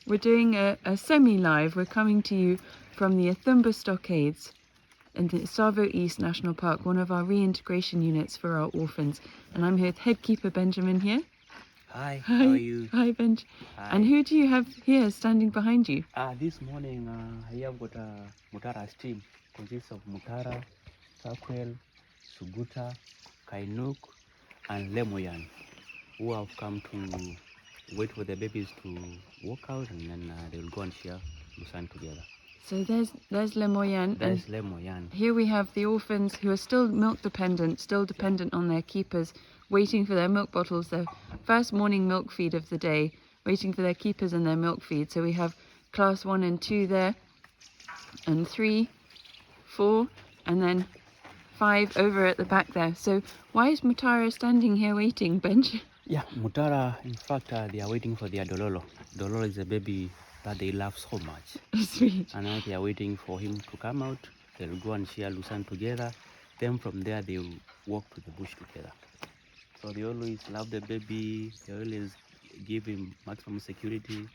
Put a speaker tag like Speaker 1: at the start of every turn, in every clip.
Speaker 1: We're doing a semi-live. We're coming to you from the Ithumba Stockades in the Tsavo East National Park, one of our reintegration units for our orphans. And I'm here with headkeeper Benjamin here.
Speaker 2: Hi,
Speaker 1: Hi.
Speaker 2: how are you?
Speaker 1: Hi, Benj.
Speaker 2: Hi.
Speaker 1: And who do you have here standing behind you?
Speaker 2: This morning I have got a Mutara's team. Consists of Mutara, Sakwel, Suguta, Kainuk, and Lemoyan, who have come to wait for the babies to walk out, and then they will go and share Lucerne together.
Speaker 1: So there's Lemoyan.
Speaker 2: There's Lemoyan.
Speaker 1: Here we have the orphans who are still milk dependent, still dependent on their keepers, waiting for their milk bottles, their first morning milk feed of the day, waiting for their keepers and their milk feed. So we have class 1 and 2 there, and 3, 4, and then 5 over at the back there. So why is Mutara standing here waiting, Benj?
Speaker 2: Yeah, Mutara, in fact, they are waiting for their Dololo. Dololo is a baby that they love so much.
Speaker 1: Sweet.
Speaker 2: And now they are waiting for him to come out. They'll go and share Lucerne together. Then from there, they'll walk to the bush together. So they always love the baby. They always give him maximum security.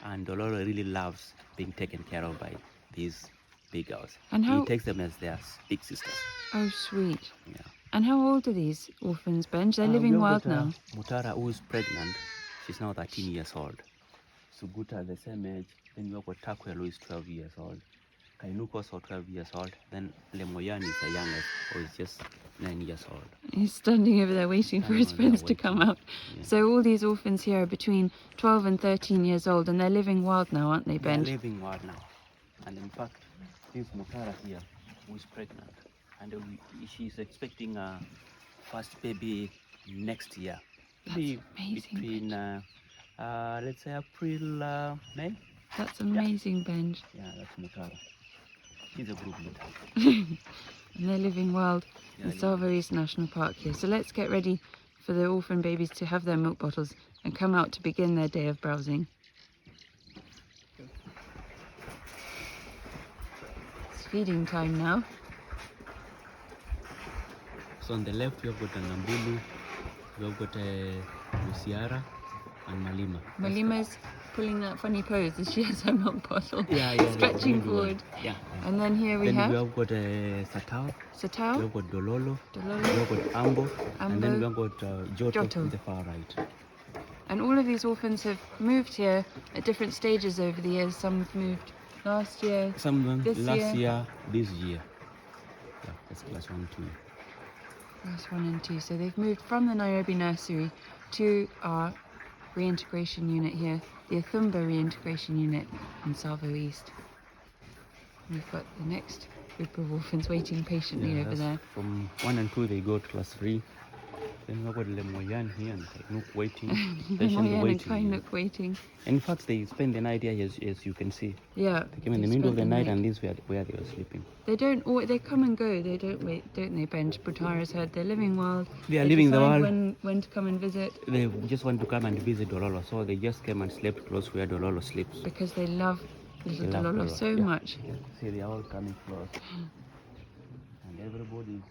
Speaker 2: And Dololo really loves being taken care of by these big girls.
Speaker 1: And
Speaker 2: he takes them as their big sisters.
Speaker 1: Oh, sweet.
Speaker 2: Yeah.
Speaker 1: And how old are these orphans, Benj? They're living wild now.
Speaker 2: Mutara, who is pregnant, she's now 13 years old. Suguta, the same age. Then you got Takwel, who is 12 years old. Kainuk also 12 years old. Then Lemoyan is the youngest, who is just 9 years old.
Speaker 1: He's standing over there waiting for his friends to come out. Yeah. So all these orphans here are between 12 and 13 years old, and they're living wild now, aren't they, Ben?
Speaker 2: They're living wild now. And in fact, this Mutara here, who is pregnant, and she's expecting a first baby next year.
Speaker 1: That's amazing.
Speaker 2: Between, let's say April, May.
Speaker 1: That's amazing, Benj.
Speaker 2: Yeah, that's Mutara. She's a good Mutara.
Speaker 1: And they're living wild in Tsavo East National Park here. So let's get ready for the orphan babies to have their milk bottles and come out to begin their day of browsing. It's feeding time now.
Speaker 2: So on the left we have got a Nambulu, we have got a Lucerne and Malima.
Speaker 1: Malima's pulling that funny pose as she has her milk bottle, stretching forward.
Speaker 2: Yeah.
Speaker 1: And then here we have
Speaker 2: got a Satao.
Speaker 1: Satao.
Speaker 2: We have got Dololo. We have got Ambo. And then we have got Joto on the far right.
Speaker 1: And all of these orphans have moved here at different stages over the years. Some have moved last year,
Speaker 2: some this year, this year. Yeah, that's class 1 and 2.
Speaker 1: Class 1 and 2. So they've moved from the Nairobi nursery to our reintegration unit here, the Ithumba Reintegration Unit in Tsavo East. We've got the next group of orphans waiting patiently over there.
Speaker 2: From 1 and 2 they go to class 3. Then we've got Lemoyan here and Kainuk waiting.
Speaker 1: Lemoyan and Kainuk waiting.
Speaker 2: In fact, they spend the night here, as you can see.
Speaker 1: Yeah.
Speaker 2: They came in the middle of the night and this is where they were sleeping.
Speaker 1: They don't. They come and go. They don't wait, don't they, Benj? Mutara's heard they're living wild.
Speaker 2: They are living the wild.
Speaker 1: When to come and visit.
Speaker 2: They just want to come and visit Dololo, so they just came and slept close where Dololo sleeps.
Speaker 1: Because they love little Dololo so much.
Speaker 2: Yeah. See, they are all coming close. And everybody's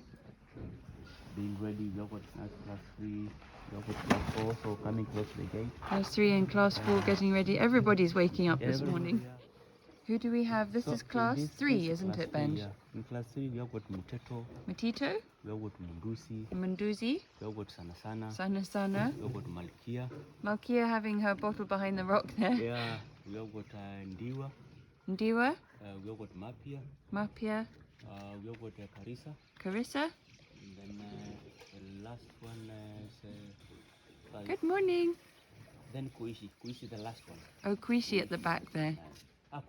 Speaker 2: being ready. We have got class 3, we have got class 4, so coming close to the gate.
Speaker 1: Class 3 and class 4 getting ready. Everybody's waking up this morning.
Speaker 2: Yeah.
Speaker 1: Who do we have? This is class 3, isn't it, Ben?
Speaker 2: Yeah. In class 3, we have got Muteto.
Speaker 1: Matito.
Speaker 2: We have got Munduzi.
Speaker 1: Munduzi.
Speaker 2: We have got Sana.
Speaker 1: Sana.
Speaker 2: We have got Malkia.
Speaker 1: Malkia having her bottle behind the rock there.
Speaker 2: Yeah. We have got Ndiwa.
Speaker 1: Ndiwa.
Speaker 2: We have got Mapia.
Speaker 1: Mapia.
Speaker 2: We have got Carissa.
Speaker 1: Carissa.
Speaker 2: And then the last one is...
Speaker 1: Good morning.
Speaker 2: Then Kuishi. Kuishi the last one.
Speaker 1: Oh, Kuishi at the back there.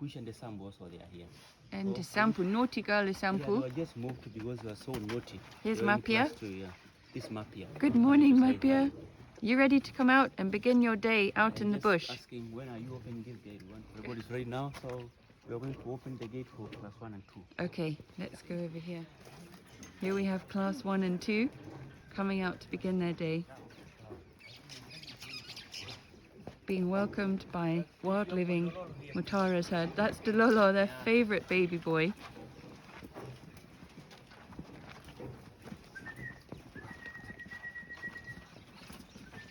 Speaker 2: Kuishi and the Sampo also, they are here.
Speaker 1: And the Sampo, naughty girl is Sampo.
Speaker 2: Yeah, they were just moved because they are so naughty.
Speaker 1: Here's Mapia.
Speaker 2: This Mapia.
Speaker 1: Good morning, Mapia. You ready to come out and begin your day out in the bush?
Speaker 2: Asking when are you opening this gate? Everybody's ready now, so we are going to open the gate for class 1 and 2. Okay,
Speaker 1: let's go over here. Here we have class 1 and 2 coming out to begin their day. Being welcomed by wild living Mutara's herd. That's Dololo, their favourite baby boy.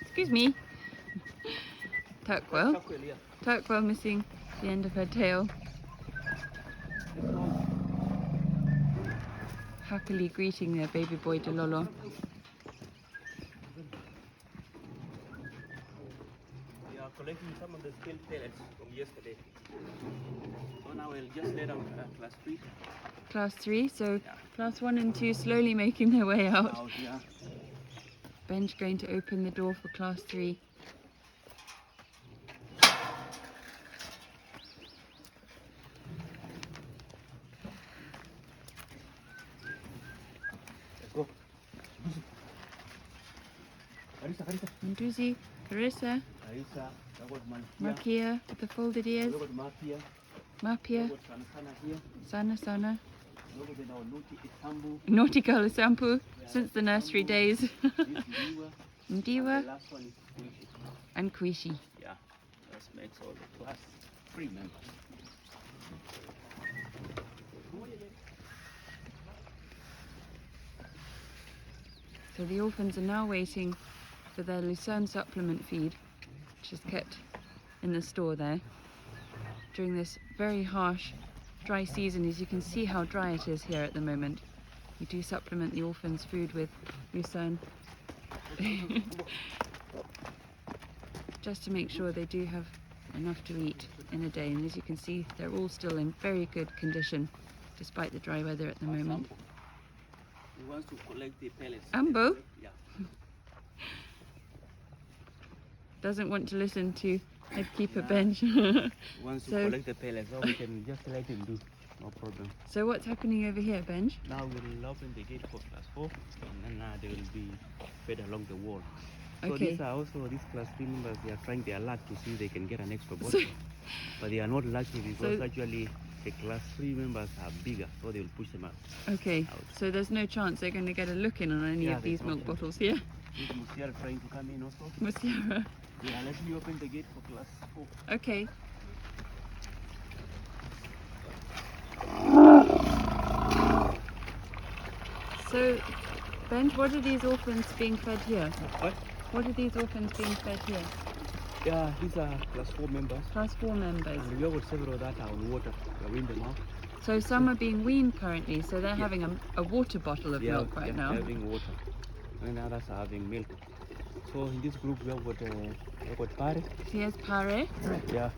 Speaker 1: Excuse me. Turkwell.
Speaker 2: Turkwell, yeah.
Speaker 1: Turkwell missing the end of her tail. Happily greeting their baby boy Delolo.
Speaker 2: We are collecting some of the spilled pellets from yesterday. So now we'll just let out class 3.
Speaker 1: Class 3, so
Speaker 2: Yeah.
Speaker 1: class 1 and 2 slowly making their way out.
Speaker 2: Out, yeah.
Speaker 1: Ben's going to open the door for class 3.
Speaker 2: Let's go. Carissa.
Speaker 1: Nduzi, Carissa,
Speaker 2: Carissa, we got
Speaker 1: Markia with the folded ears,
Speaker 2: we got Mapia,
Speaker 1: Mapia,
Speaker 2: we got Sana here,
Speaker 1: Sana,
Speaker 2: we got our naughty Ithumba,
Speaker 1: Naughty Girl Sampu since the nursery days,
Speaker 2: this Ndiwa, and the
Speaker 1: Ndiwa
Speaker 2: last one is Kuishi.
Speaker 1: and Kuishi.
Speaker 2: Yeah, that makes all the class 3 members.
Speaker 1: So the orphans are now waiting for their Lucerne supplement feed, which is kept in the store there. During this very harsh, dry season, as you can see how dry it is here at the moment, we do supplement the orphans' food with Lucerne, just to make sure they do have enough to eat in a day. And as you can see, they're all still in very good condition, despite the dry weather at the moment.
Speaker 2: He wants to collect the pellets.
Speaker 1: Ambo
Speaker 2: Yeah.
Speaker 1: doesn't want to listen to headkeeper
Speaker 2: Yeah.
Speaker 1: Benj.
Speaker 2: He wants to
Speaker 1: So-
Speaker 2: collect the pellets, so we can just let him do. No problem.
Speaker 1: So what's happening over here, Benj?
Speaker 2: Now we'll open the gate for class 4, and then they will be fed along the wall. So
Speaker 1: Okay.
Speaker 2: these are also, these class 3 members, they are trying their luck to see if they can get an extra bottle. But they are not lucky because
Speaker 1: So-
Speaker 2: actually the class 3 members are bigger, so they will push them out.
Speaker 1: Okay,
Speaker 2: Out.
Speaker 1: so there's no chance they're going to get a look in on any
Speaker 2: Yeah,
Speaker 1: of these
Speaker 2: there's no
Speaker 1: milk
Speaker 2: chance.
Speaker 1: bottles here.
Speaker 2: This Mutara trying to come in also.
Speaker 1: Mutara.
Speaker 2: Yeah, let me open the gate for class 4.
Speaker 1: Okay. So, Benj, what are these orphans being fed here?
Speaker 2: What?
Speaker 1: What are these orphans being fed here?
Speaker 2: Yeah, these are class 4 members.
Speaker 1: Class 4 members.
Speaker 2: And we have got several that are on water. We are weaning them out.
Speaker 1: So some are being weaned currently, so they're
Speaker 2: Yeah.
Speaker 1: having a water bottle of
Speaker 2: They are-
Speaker 1: milk right
Speaker 2: they
Speaker 1: now.
Speaker 2: are having water. And others are having milk. So in this group we have got Pare.
Speaker 1: So here's Pare,
Speaker 2: Yeah.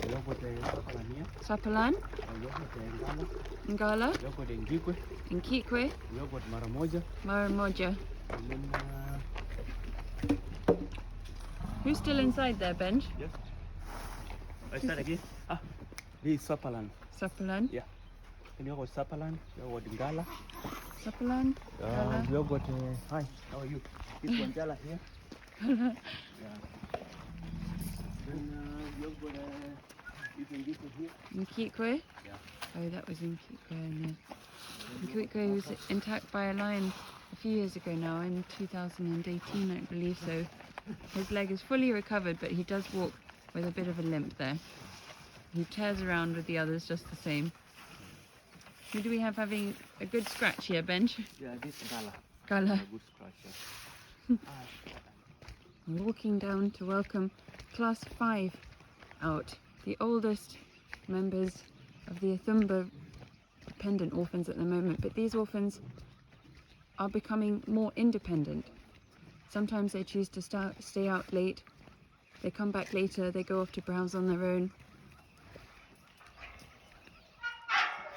Speaker 2: We have got Sapalania.
Speaker 1: Sapalan,
Speaker 2: We have got Ngala.
Speaker 1: Ngala,
Speaker 2: We have got Ngikwe.
Speaker 1: Nkikwe,
Speaker 2: We have got Maramoja.
Speaker 1: Maramoja.
Speaker 2: And then,
Speaker 1: Who's still inside there, Benj?
Speaker 2: yes. I start again. This is Sapalan.
Speaker 1: Sapalan,
Speaker 2: Yeah. Then we have got Sapalan. We have got Ngala.
Speaker 1: Sapalan, Ngala.
Speaker 2: We have got, hi, how are you? This one Ngala here. Yeah. Then we have got Ngikwe here.
Speaker 1: Nkikwe.
Speaker 2: Yeah.
Speaker 1: Oh, that was Nkikwe. And Nkikwe was attacked by a lion a few years ago now, in 2018, I believe so. His leg is fully recovered, but he does walk with a bit of a limp there. He tears around with the others just the same. Who do we have having a good scratch here, Benj?
Speaker 2: Yeah, this is Ngala.
Speaker 1: Gala.
Speaker 2: A good scratch.
Speaker 1: We're walking down to welcome Class 5 out, the oldest members of the Ithumba dependent orphans at the moment, but these orphans are becoming more independent. Sometimes they choose to stay out late, they come back later, they go off to browse on their own.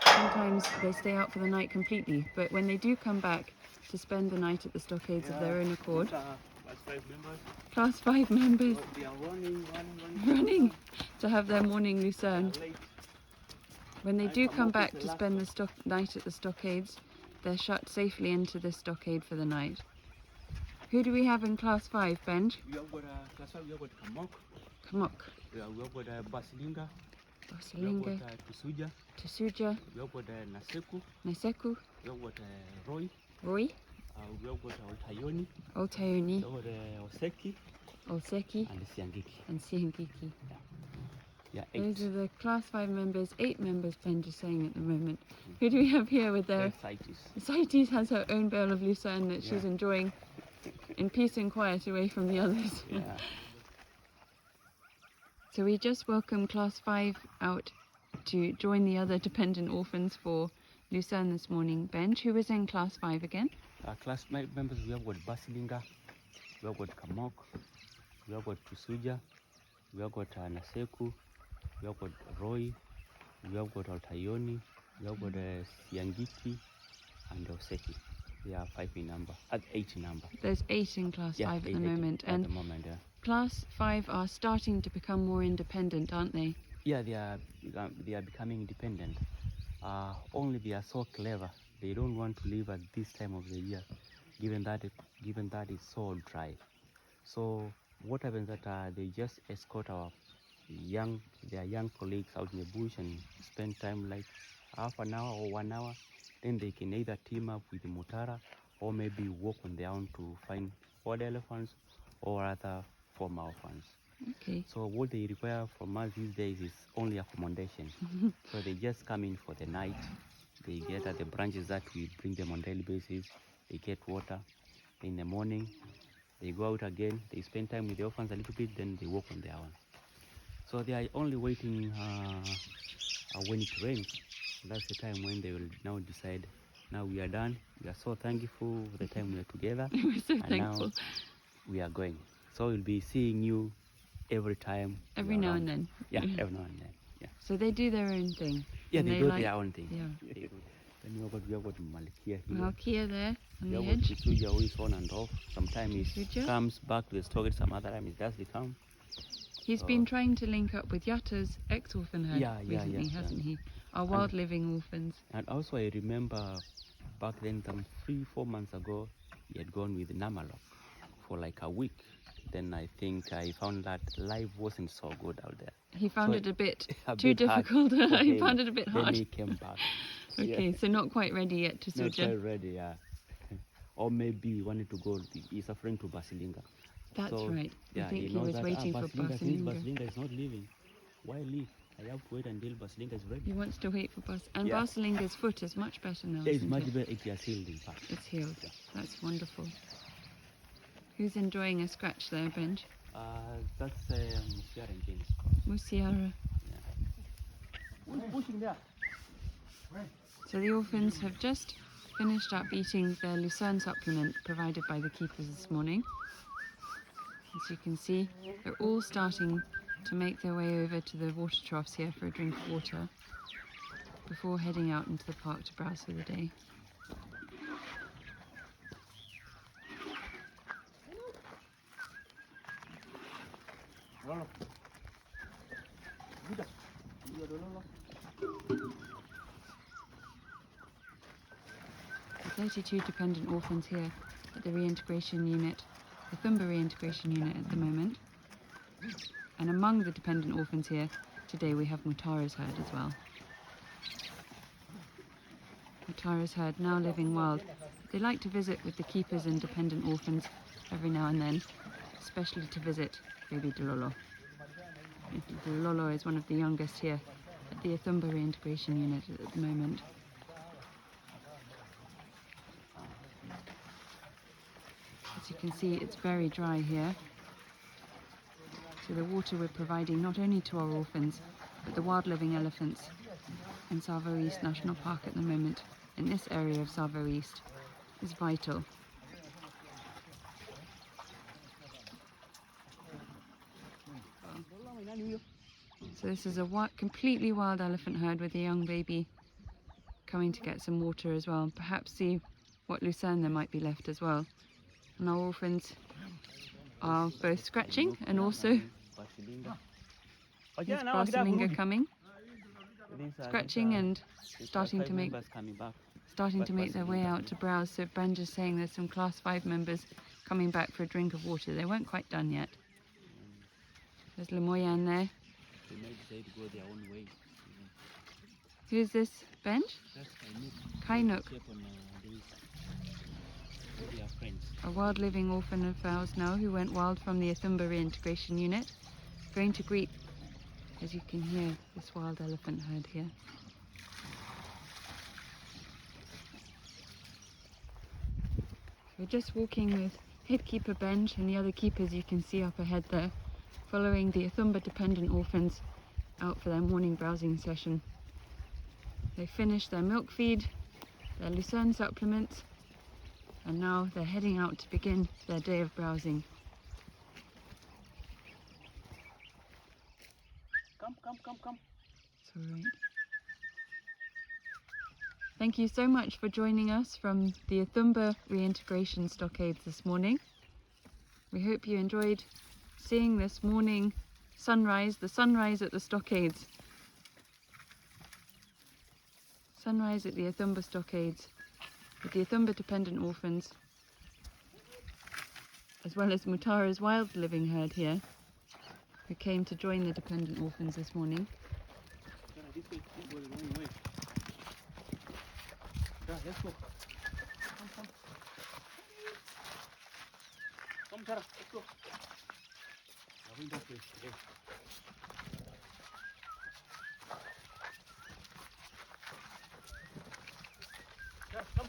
Speaker 1: Sometimes they stay out for the night completely, but when they do come back to spend the night at the stockades of their own accord,
Speaker 2: These are class 5 members.
Speaker 1: Class 5 members
Speaker 2: So they are running.
Speaker 1: running to have their morning Lucerne.
Speaker 2: Late.
Speaker 1: When they
Speaker 2: I
Speaker 1: do
Speaker 2: come
Speaker 1: come
Speaker 2: up
Speaker 1: back
Speaker 2: with
Speaker 1: to
Speaker 2: the
Speaker 1: spend the night at the stockades, they're shut safely into this stockade for the night. Who do we have in Class 5, Benj?
Speaker 2: We have got class 5, we have got Kamok.
Speaker 1: Kamok,
Speaker 2: We have got Basilinga. We have
Speaker 1: Basilinga,
Speaker 2: got Tusuja.
Speaker 1: Tusuja,
Speaker 2: We have got Naseku.
Speaker 1: Naseku,
Speaker 2: We have got Roy.
Speaker 1: Roy,
Speaker 2: We have got Otayoni.
Speaker 1: Otayoni,
Speaker 2: We have got Oseki
Speaker 1: Olseki,
Speaker 2: and Siangiki.
Speaker 1: and Siangiki.
Speaker 2: Yeah,
Speaker 1: Those
Speaker 2: 8.
Speaker 1: are the Class 5 members, 8 members Benj is saying at the moment. Who do we have here with their...
Speaker 2: CITES.
Speaker 1: Cites has her own bale of Lucerne that she's
Speaker 2: Yeah.
Speaker 1: enjoying in peace and quiet away from the others.
Speaker 2: Yeah.
Speaker 1: So we just welcomed Class 5 out to join the other dependent orphans for Lucerne this morning. Benj, who was in Class 5 again?
Speaker 2: Class members, we have got Basilinga, we have got Kamok, we have got Tusuja, we have got Naseku, we have got Roy, we have got Altayoni, we have got Siangiti and Oseki. They are 5 in number, 8 in number.
Speaker 1: There's 8 in Class 5 at the moment.
Speaker 2: At the moment, yeah.
Speaker 1: Class 5 are starting to become more independent, aren't they?
Speaker 2: Yeah, they are becoming independent. Only they are so clever. They don't want to leave at this time of the year, given that it's so dry. So what happens that they just escort their young colleagues out in the bush and spend time like half an hour or 1 hour. Then they can either team up with the Mutara or maybe walk on their own to find wild elephants or other former orphans.
Speaker 1: Okay.
Speaker 2: So what they require from us these days is only accommodation. So they just come in for the night. They get at the branches that we bring them on daily basis. They get water. In the morning, they go out again. They spend time with the orphans a little bit, then they walk on their own. So they are only waiting when it rains. That's the time when they will now decide, now we are done. We are so thankful for the time we are together.
Speaker 1: We're so
Speaker 2: and
Speaker 1: thankful.
Speaker 2: Now we are going. So we'll be seeing you every time.
Speaker 1: Every now and then.
Speaker 2: Yeah, every now and then. Yeah.
Speaker 1: So they do their own thing.
Speaker 2: Yeah, they do their own thing.
Speaker 1: Yeah.
Speaker 2: Then we have got Malkia here.
Speaker 1: Malkia there on
Speaker 2: We
Speaker 1: the
Speaker 2: have got
Speaker 1: edge.
Speaker 2: Tsuja who is on and off. Sometimes he
Speaker 1: Tsuja.
Speaker 2: comes back to the storage, some other time he doesn't come.
Speaker 1: He's been trying to link up with Yatta's ex-orphan herd recently,
Speaker 2: yeah.
Speaker 1: hasn't he? Our wild living orphans.
Speaker 2: And also I remember back then, some 3-4 months ago, he had gone with Namalok for like a week. Then I think I found that life wasn't so good out there.
Speaker 1: He found it a bit
Speaker 2: too
Speaker 1: difficult. He found it a bit hard.
Speaker 2: Then he came back.
Speaker 1: Okay, so not quite ready yet to
Speaker 2: Not
Speaker 1: Tsuja.
Speaker 2: quite ready, yeah. Or maybe he wanted to go, he's a friend to Basilinga.
Speaker 1: That's right.
Speaker 2: Yeah,
Speaker 1: I think he
Speaker 2: knows
Speaker 1: was
Speaker 2: that,
Speaker 1: waiting for
Speaker 2: Since
Speaker 1: Basilinga.
Speaker 2: Basilinga is not leaving, why leave? I have to wait until Basilinga is ready.
Speaker 1: He wants to wait for Bas. And
Speaker 2: Yeah.
Speaker 1: Basilinga's foot is much better now,
Speaker 2: It's
Speaker 1: isn't
Speaker 2: much
Speaker 1: it?
Speaker 2: better, it has healed in fact.
Speaker 1: It's healed.
Speaker 2: Yeah.
Speaker 1: That's wonderful. Who's enjoying a scratch there, Benj?
Speaker 2: That's Mutara and James.
Speaker 1: Mutara.
Speaker 2: Who's pushing there?
Speaker 1: So the orphans have just finished up eating their Lucerne supplement provided by the keepers this morning. As you can see, they're all starting to make their way over to the water troughs here for a drink of water before heading out into the park to browse for the day. The 32 dependent orphans here at the reintegration unit, the Ithumba Reintegration Unit at the moment. And among the dependent orphans here today we have Mutara's herd as well. Mutara's herd now living wild. They like to visit with the keepers and dependent orphans every now and then, especially to visit baby Dololo. Dololo is one of the youngest here at the Ithumba Reintegration Unit at the moment. As you can see, it's very dry here. So the water we're providing not only to our orphans, but the wild living elephants in Tsavo East National Park at the moment, in this area of Tsavo East, is vital. So this is a completely wild elephant herd with a young baby coming to get some water as well, and perhaps see what Lucerne there might be left as well. And our orphans are both scratching and also there's Basilinga coming, scratching and starting to make their way out to browse. So Branj is saying there's some Class 5 members coming back for a drink of water. They weren't quite done yet. There's Lemoyan there.
Speaker 2: They might decide to go their own way.
Speaker 1: Who's this, Benj?
Speaker 2: That's
Speaker 1: Kainuk,
Speaker 2: they are friends.
Speaker 1: a wild living orphan of ours now who went wild from the Ithumba Reintegration Unit, going to greet, as you can hear, this wild elephant herd here. We're just walking with head keeper Benj and the other keepers you can see up ahead there, following the Ithumba dependent orphans out for their morning browsing session. They finished their milk feed, their Lucerne supplements, and now they're heading out to begin their day of browsing.
Speaker 2: Come.
Speaker 1: It's all right. Thank you so much for joining us from the Ithumba Reintegration Stockades this morning. We hope you enjoyed seeing this morning sunrise, the sunrise at the stockades. Sunrise at the Ithumba stockades with the Ithumba dependent orphans, as well as Mutara's wild living herd here, who came to join the dependent orphans this morning.
Speaker 2: Let's go. Come, Tara, let's go. Going that way. Okay. Come.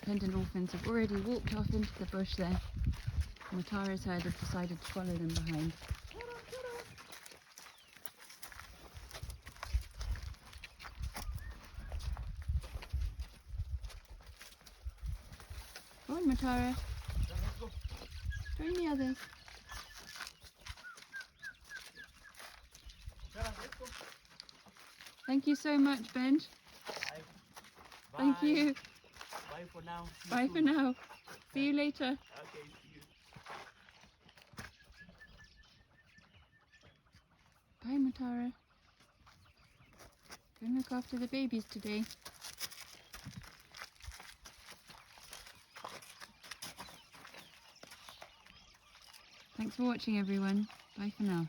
Speaker 1: Dependent orphans have already walked off into the bush there. Mutara's herd have decided to follow them behind. Come on, Mutara.
Speaker 2: Let's go.
Speaker 1: Join the others.
Speaker 2: Tara, let's go.
Speaker 1: Thank you so much, Benj.
Speaker 2: Bye.
Speaker 1: Thank you.
Speaker 2: Bye for now. See you
Speaker 1: Bye for
Speaker 2: soon.
Speaker 1: now. See you later.
Speaker 2: Okay, see you.
Speaker 1: Bye, Mutara. Go and look after the babies today. Thanks for watching, everyone. Bye for now.